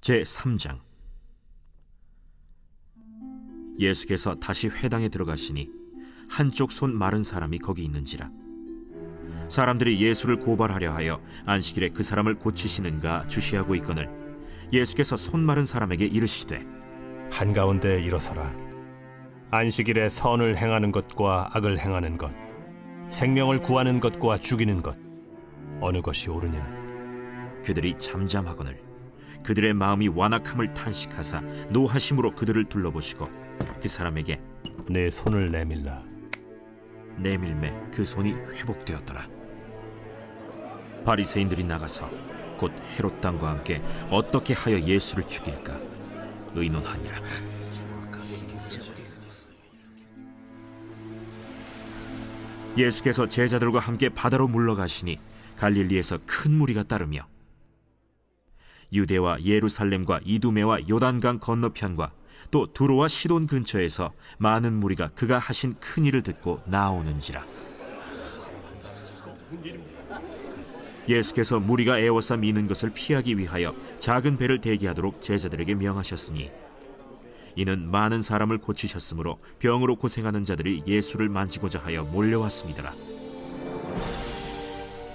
제3장. 예수께서 다시 회당에 들어가시니 한쪽 손 마른 사람이 거기 있는지라. 사람들이 예수를 고발하려 하여 안식일에 그 사람을 고치시는가 주시하고 있거늘 예수께서 손 마른 사람에게 이르시되, 한가운데 일어서라. 안식일에 선을 행하는 것과 악을 행하는 것, 생명을 구하는 것과 죽이는 것, 어느 것이 옳으냐? 그들이 잠잠하거늘 그들의 마음이 완악함을 탄식하사 노하심으로 그들을 둘러보시고 그 사람에게 내 손을 내밀라. 내밀매 그 손이 회복되었더라. 바리새인들이 나가서 곧 헤롯 당과 함께 어떻게 하여 예수를 죽일까 의논하니라. 예수께서 제자들과 함께 바다로 물러가시니 갈릴리에서 큰 무리가 따르며 유대와 예루살렘과 이두메와 요단강 건너편과 또 두로와 시돈 근처에서 많은 무리가 그가 하신 큰 일을 듣고 나오는지라. 예수께서 무리가 애워싸 미는 것을 피하기 위하여 작은 배를 대기하도록 제자들에게 명하셨으니 이는 많은 사람을 고치셨으므로 병으로 고생하는 자들이 예수를 만지고자 하여 몰려왔습니다라.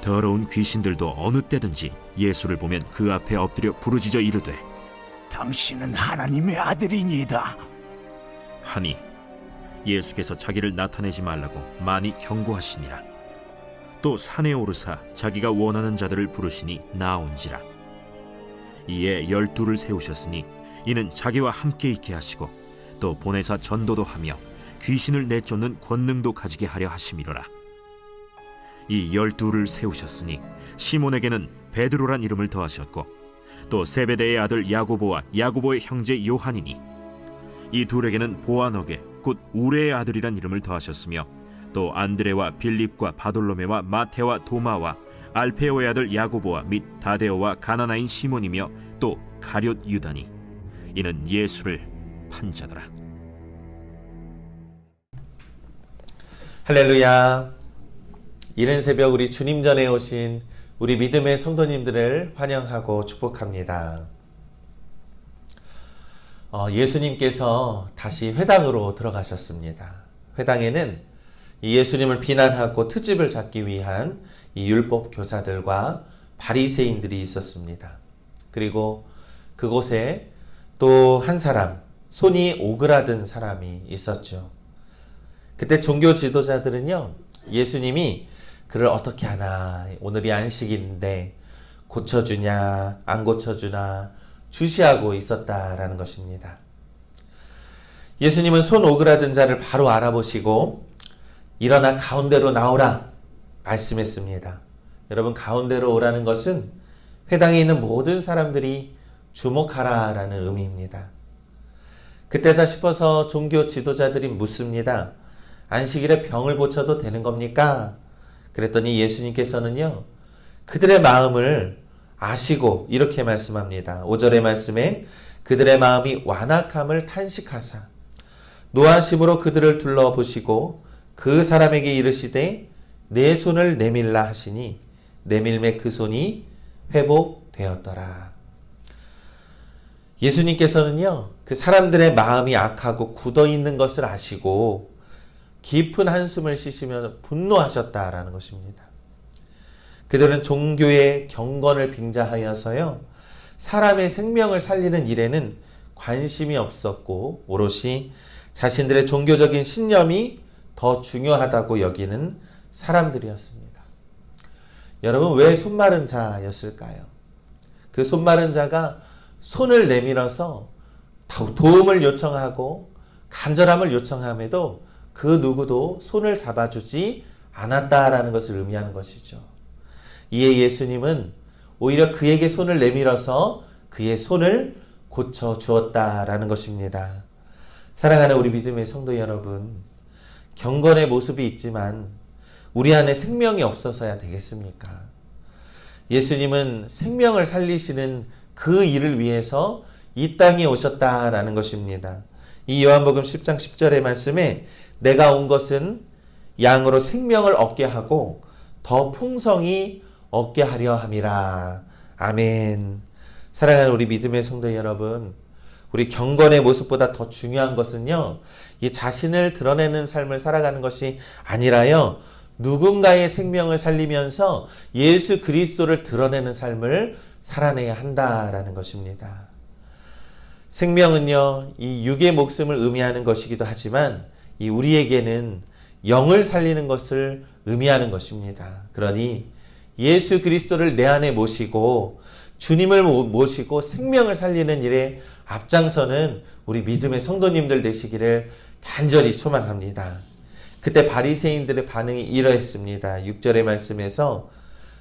더러운 귀신들도 어느 때든지 예수를 보면 그 앞에 엎드려 부르짖어 이르되, 당신은 하나님의 아들이니이다 하니 예수께서 자기를 나타내지 말라고 많이 경고하시니라. 또 산에 오르사 자기가 원하는 자들을 부르시니 나온지라. 이에 12를 세우셨으니 이는 자기와 함께 있게 하시고 또 보내사 전도도 하며 귀신을 내쫓는 권능도 가지게 하려 하심이로라. 이 12를 세우셨으니 시몬에게는 베드로란 이름을 더하셨고 또 세베대의 아들 야고보와 야고보의 형제 요한이니 이 둘에게는 보아너게 곧 우레의 아들이란 이름을 더하셨으며 또 안드레와 빌립과 바돌로메와 마테와 도마와 알페오의 아들 야고보와 및 다데오와 가나나인 시몬이며 또 가룟 유다니 이는 예수를 판 자더라. 할렐루야. 이른 새벽 우리 주님 전에 오신 우리 믿음의 성도님들을 환영하고 축복합니다. 예수님께서 다시 회당으로 들어가셨습니다. 회당에는 이 예수님을 비난하고 트집을 잡기 위한 이 율법 교사들과 바리새인들이 있었습니다. 그리고 그곳에 또 한 사람, 손이 오그라든 사람이 있었죠. 그때 종교 지도자들은요, 예수님이 그를 어떻게 하나, 오늘이 안식일인데 고쳐주냐 안 고쳐주나 주시하고 있었다라는 것입니다. 예수님은 손 오그라든 자를 바로 알아보시고 일어나 가운데로 나오라 말씀했습니다. 여러분, 가운데로 오라는 것은 회당에 있는 모든 사람들이 주목하라라는 의미입니다. 그때다 싶어서 종교 지도자들이 묻습니다. 안식일에 병을 고쳐도 되는 겁니까? 그랬더니 예수님께서는요, 그들의 마음을 아시고 이렇게 말씀합니다. 5절의 말씀에 그들의 마음이 완악함을 탄식하사 노하심으로 그들을 둘러보시고 그 사람에게 이르시되 내 손을 내밀라 하시니 내밀매 그 손이 회복되었더라. 예수님께서는요, 그 사람들의 마음이 악하고 굳어있는 것을 아시고 깊은 한숨을 쉬시며 분노하셨다라는 것입니다. 그들은 종교의 경건을 빙자하여서요, 사람의 생명을 살리는 일에는 관심이 없었고 오롯이 자신들의 종교적인 신념이 더 중요하다고 여기는 사람들이었습니다. 여러분, 왜 손마른 자였을까요? 그 손마른 자가 손을 내밀어서 도움을 요청하고 간절함을 요청함에도 그 누구도 손을 잡아주지 않았다라는 것을 의미하는 것이죠. 이에 예수님은 오히려 그에게 손을 내밀어서 그의 손을 고쳐주었다라는 것입니다. 사랑하는 우리 믿음의 성도 여러분, 경건의 모습이 있지만 우리 안에 생명이 없어서야 되겠습니까? 예수님은 생명을 살리시는 그 일을 위해서 이 땅에 오셨다라는 것입니다. 이 요한복음 10장 10절의 말씀에 내가 온 것은 양으로 생명을 얻게 하고 더 풍성히 얻게 하려 함이라. 아멘. 사랑하는 우리 믿음의 성도 여러분, 우리 경건의 모습보다 더 중요한 것은요, 이 자신을 드러내는 삶을 살아가는 것이 아니라요, 누군가의 생명을 살리면서 예수 그리스도를 드러내는 삶을 살아내야 한다라는 것입니다. 생명은요, 이 육의 목숨을 의미하는 것이기도 하지만 이 우리에게는 영을 살리는 것을 의미하는 것입니다. 그러니 예수 그리스도를 내 안에 모시고 주님을 모시고 생명을 살리는 일에 앞장서는 우리 믿음의 성도님들 되시기를 간절히 소망합니다. 그때 바리새인들의 반응이 이러했습니다. 6절의 말씀에서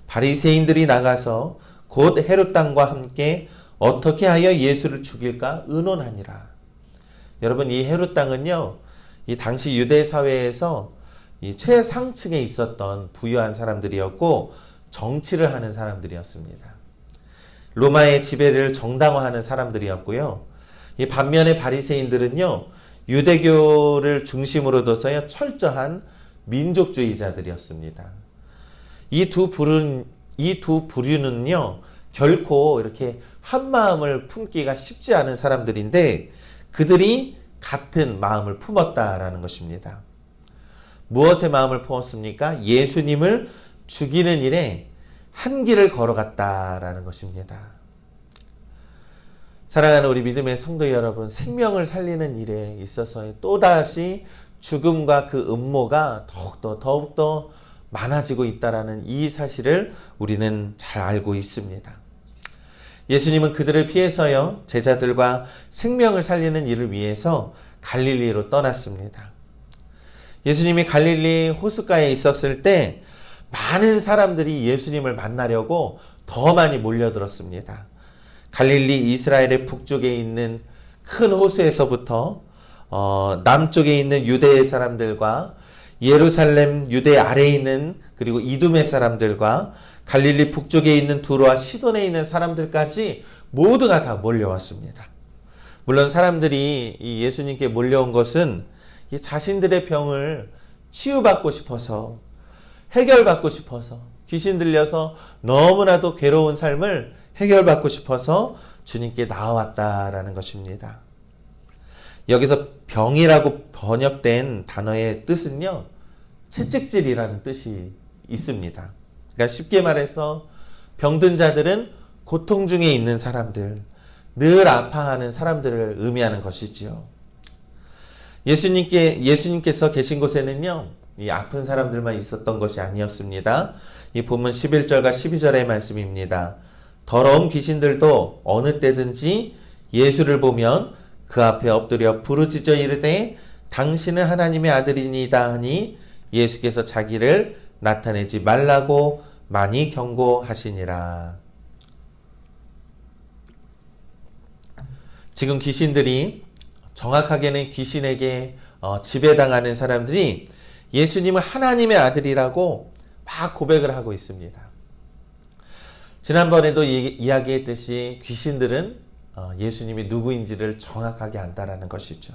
바리새인들이 나가서 곧 헤롯 당과 함께 어떻게 하여 예수를 죽일까 의논하니라. 여러분, 이 헤롯 당은요, 이 당시 유대 사회에서 이 최상층에 있었던 부유한 사람들이었고 정치를 하는 사람들이었습니다. 로마의 지배를 정당화하는 사람들이었고요. 이 반면에 바리새인들은요, 유대교를 중심으로 둬서요 철저한 민족주의자들이었습니다. 이 두 부류는요 결코 이렇게 한 마음을 품기가 쉽지 않은 사람들인데 그들이 같은 마음을 품었다라는 것입니다. 무엇의 마음을 품었습니까? 예수님을 죽이는 일에 한 길을 걸어갔다라는 것입니다. 사랑하는 우리 믿음의 성도 여러분, 생명을 살리는 일에 있어서 또다시 죽음과 그 음모가 더욱더 많아지고 있다는 이 사실을 우리는 잘 알고 있습니다. 예수님은 그들을 피해서요, 제자들과 생명을 살리는 일을 위해서 갈릴리로 떠났습니다. 예수님이 갈릴리 호숫가에 있었을 때 많은 사람들이 예수님을 만나려고 더 많이 몰려들었습니다. 갈릴리 이스라엘의 북쪽에 있는 큰 호수에서부터 남쪽에 있는 유대의 사람들과 예루살렘 유대 아래에 있는 그리고 이두메 사람들과 갈릴리 북쪽에 있는 두로와 시돈에 있는 사람들까지 모두가 다 몰려왔습니다. 물론 사람들이 이 예수님께 몰려온 것은 이 자신들의 병을 치유받고 싶어서, 해결받고 싶어서, 귀신 들려서 너무나도 괴로운 삶을 해결받고 싶어서 주님께 나와왔다라는 것입니다. 여기서 병이라고 번역된 단어의 뜻은요, 채찍질이라는 뜻이 있습니다. 그러니까 쉽게 말해서 병든 자들은 고통 중에 있는 사람들, 늘 아파하는 사람들을 의미하는 것이지요. 예수님께서 계신 곳에는요, 이 아픈 사람들만 있었던 것이 아니었습니다. 이 본문 11절과 12절의 말씀입니다. 더러운 귀신들도 어느 때든지 예수를 보면 그 앞에 엎드려 부르짖어 이르되 당신은 하나님의 아들이니이다 하니 예수께서 자기를 나타내지 말라고 많이 경고하시니라. 지금 귀신들이, 정확하게는 귀신에게 지배당하는 사람들이 예수님을 하나님의 아들이라고 막 고백을 하고 있습니다. 지난번에도 이야기했듯이 귀신들은 예수님이 누구인지를 정확하게 안다라는 것이죠.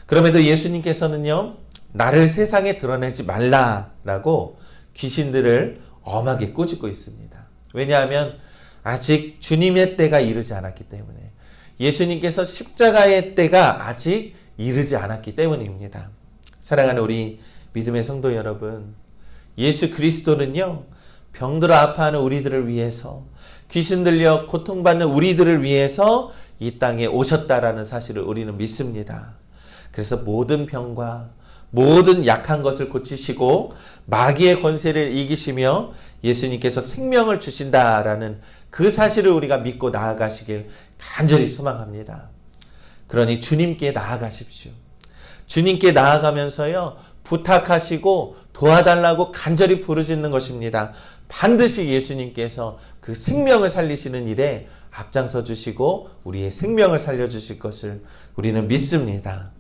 그럼에도 예수님께서는요, 나를 세상에 드러내지 말라라고 귀신들을 엄하게 꾸짖고 있습니다. 왜냐하면 아직 주님의 때가 이르지 않았기 때문에, 예수님께서 십자가의 때가 아직 이르지 않았기 때문입니다. 사랑하는 우리 믿음의 성도 여러분, 예수 그리스도는요, 병들어 아파하는 우리들을 위해서, 귀신 들려 고통받는 우리들을 위해서 이 땅에 오셨다라는 사실을 우리는 믿습니다. 그래서 모든 병과 모든 약한 것을 고치시고 마귀의 권세를 이기시며 예수님께서 생명을 주신다라는 그 사실을 우리가 믿고 나아가시길 간절히 소망합니다. 그러니 주님께 나아가십시오. 주님께 나아가면서요, 부탁하시고 도와달라고 간절히 부르짖는 것입니다. 반드시 예수님께서 그 생명을 살리시는 일에 앞장서 주시고 우리의 생명을 살려주실 것을 우리는 믿습니다.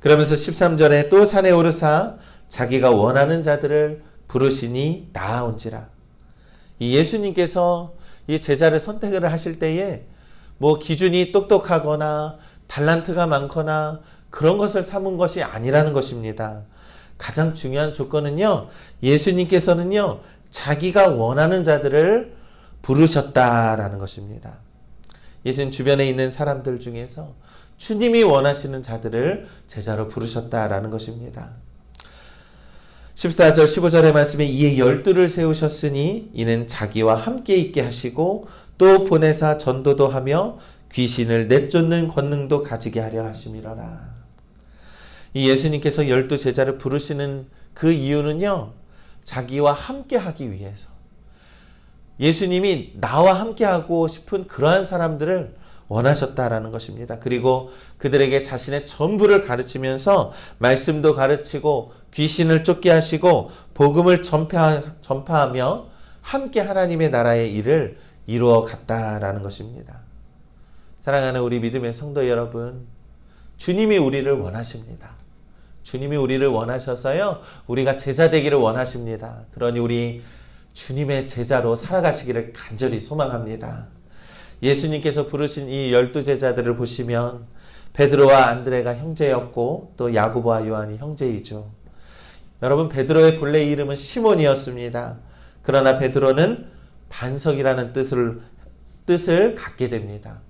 그러면서 13절에 또 산에 오르사 자기가 원하는 자들을 부르시니 나아온지라. 이 예수님께서 이 제자를 선택을 하실 때에 뭐 기준이 똑똑하거나 달란트가 많거나 그런 것을 삼은 것이 아니라는 것입니다. 가장 중요한 조건은요, 예수님께서는요, 자기가 원하는 자들을 부르셨다라는 것입니다. 예수님 주변에 있는 사람들 중에서 주님이 원하시는 자들을 제자로 부르셨다라는 것입니다. 14절 15절의 말씀에 이에 12를 세우셨으니 이는 자기와 함께 있게 하시고 또 보내사 전도도 하며 귀신을 내쫓는 권능도 가지게 하려 하심이로라. 이 예수님께서 12 제자를 부르시는 그 이유는요, 자기와 함께 하기 위해서, 예수님이 나와 함께 하고 싶은 그러한 사람들을 원하셨다라는 것입니다. 그리고 그들에게 자신의 전부를 가르치면서 말씀도 가르치고 귀신을 쫓게 하시고 복음을 전파하며 함께 하나님의 나라의 일을 이루어 갔다라는 것입니다. 사랑하는 우리 믿음의 성도 여러분, 주님이 우리를 원하십니다. 주님이 우리를 원하셔서요, 우리가 제자 되기를 원하십니다. 그러니 우리 주님의 제자로 살아가시기를 간절히 소망합니다. 예수님께서 부르신 이 12 제자들을 보시면 베드로와 안드레가 형제였고 또 야고보와 요한이 형제이죠. 여러분, 베드로의 본래 이름은 시몬이었습니다. 그러나 베드로는 반석이라는 뜻을 갖게 됩니다.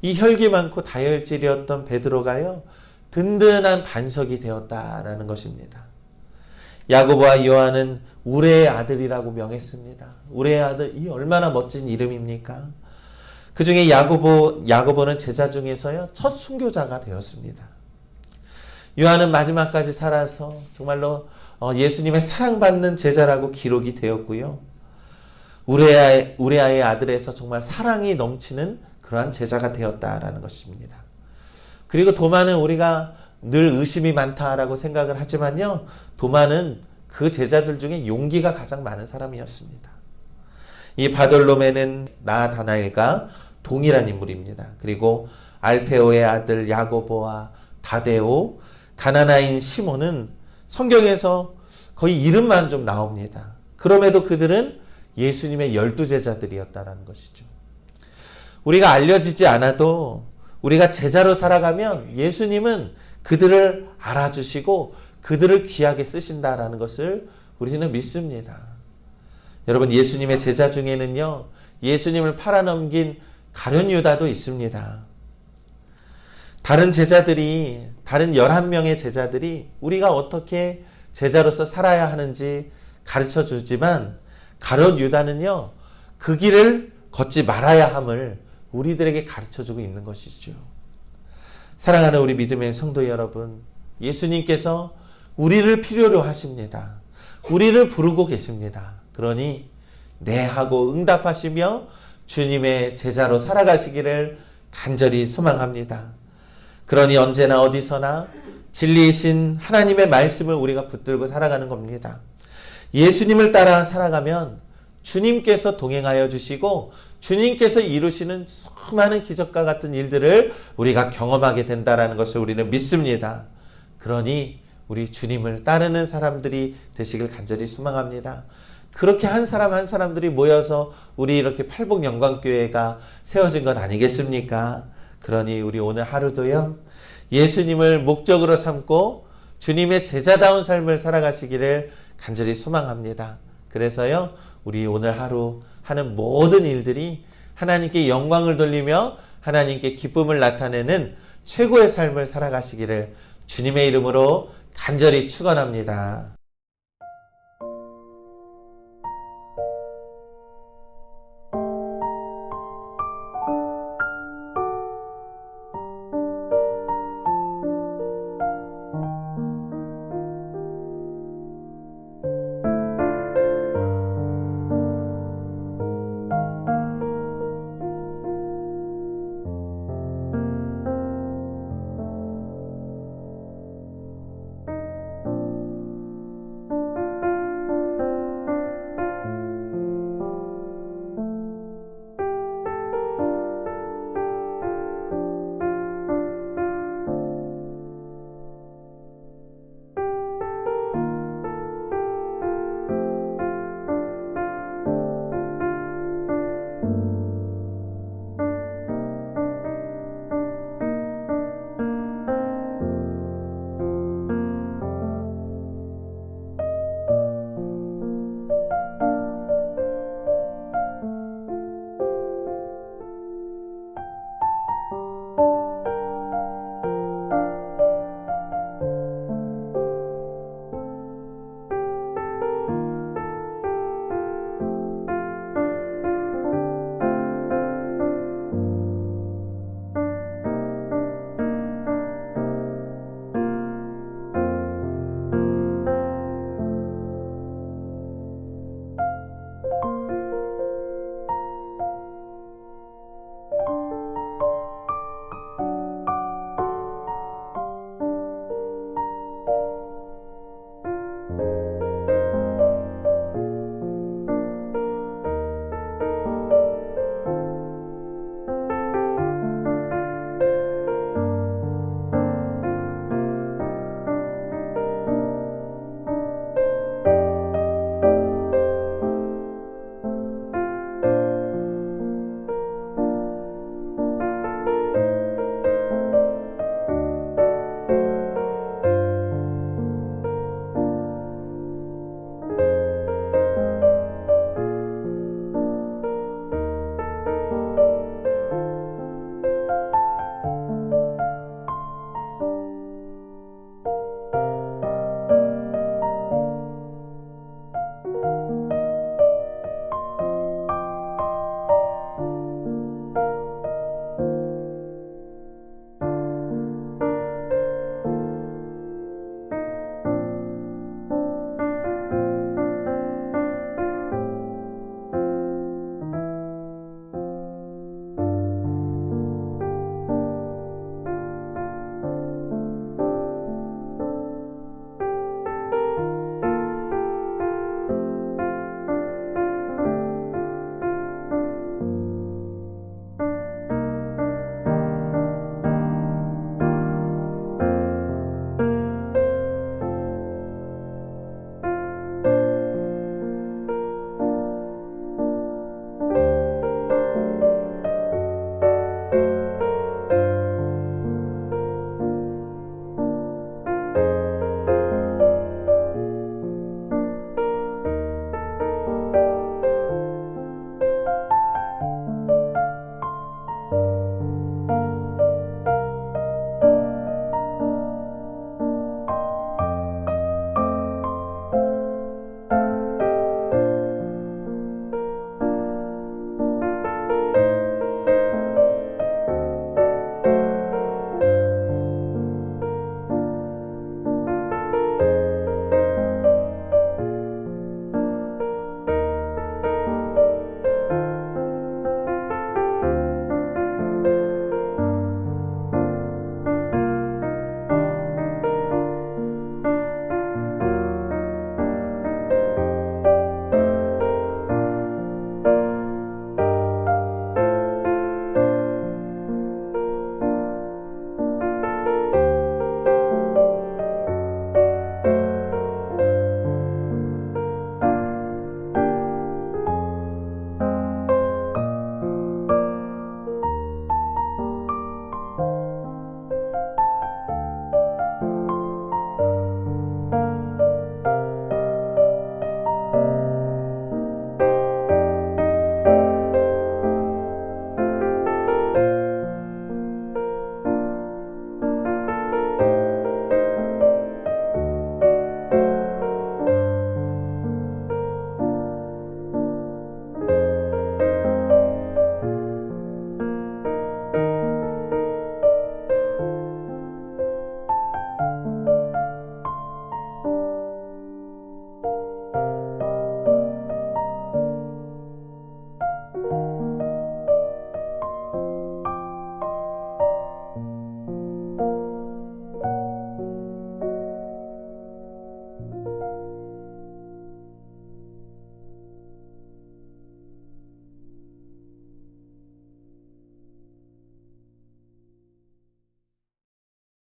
이 혈기 많고 다혈질이었던 베드로가요, 든든한 반석이 되었다라는 것입니다. 야고보와 요한은 우레의 아들이라고 명했습니다. 우레의 아들, 이 얼마나 멋진 이름입니까? 그 중에 야고보는 제자 중에서요, 첫 순교자가 되었습니다. 요한은 마지막까지 살아서 정말로 예수님의 사랑받는 제자라고 기록이 되었고요. 우레아의 아들에서 정말 사랑이 넘치는 그러한 제자가 되었다라는 것입니다. 그리고 도마는 우리가 늘 의심이 많다라고 생각을 하지만요, 도마는 그 제자들 중에 용기가 가장 많은 사람이었습니다. 이 바돌로메는 나다나엘과 동일한 인물입니다. 그리고 알페오의 아들 야고보와 다데오, 가나나인 시몬은 성경에서 거의 이름만 좀 나옵니다. 그럼에도 그들은 예수님의 12 제자들이었다는 것이죠. 우리가 알려지지 않아도 우리가 제자로 살아가면 예수님은 그들을 알아주시고 그들을 귀하게 쓰신다라는 것을 우리는 믿습니다. 여러분, 예수님의 제자 중에는요, 예수님을 팔아넘긴 가룟 유다도 있습니다. 다른 11명의 제자들이 우리가 어떻게 제자로서 살아야 하는지 가르쳐 주지만 가룟 유다는요, 그 길을 걷지 말아야 함을 우리들에게 가르쳐 주고 있는 것이죠. 사랑하는 우리 믿음의 성도 여러분, 예수님께서 우리를 필요로 하십니다. 우리를 부르고 계십니다. 그러니 네 하고 응답하시며 주님의 제자로 살아가시기를 간절히 소망합니다. 그러니 언제나 어디서나 진리이신 하나님의 말씀을 우리가 붙들고 살아가는 겁니다. 예수님을 따라 살아가면 주님께서 동행하여 주시고 주님께서 이루시는 수많은 기적과 같은 일들을 우리가 경험하게 된다는 것을 우리는 믿습니다. 그러니 우리 주님을 따르는 사람들이 되시길 간절히 소망합니다. 그렇게 한 사람 한 사람들이 모여서 우리 이렇게 팔복영광교회가 세워진 것 아니겠습니까? 그러니 우리 오늘 하루도요, 예수님을 목적으로 삼고 주님의 제자다운 삶을 살아가시기를 간절히 소망합니다. 그래서요, 우리 오늘 하루 하는 모든 일들이 하나님께 영광을 돌리며 하나님께 기쁨을 나타내는 최고의 삶을 살아가시기를 주님의 이름으로 간절히 축원합니다.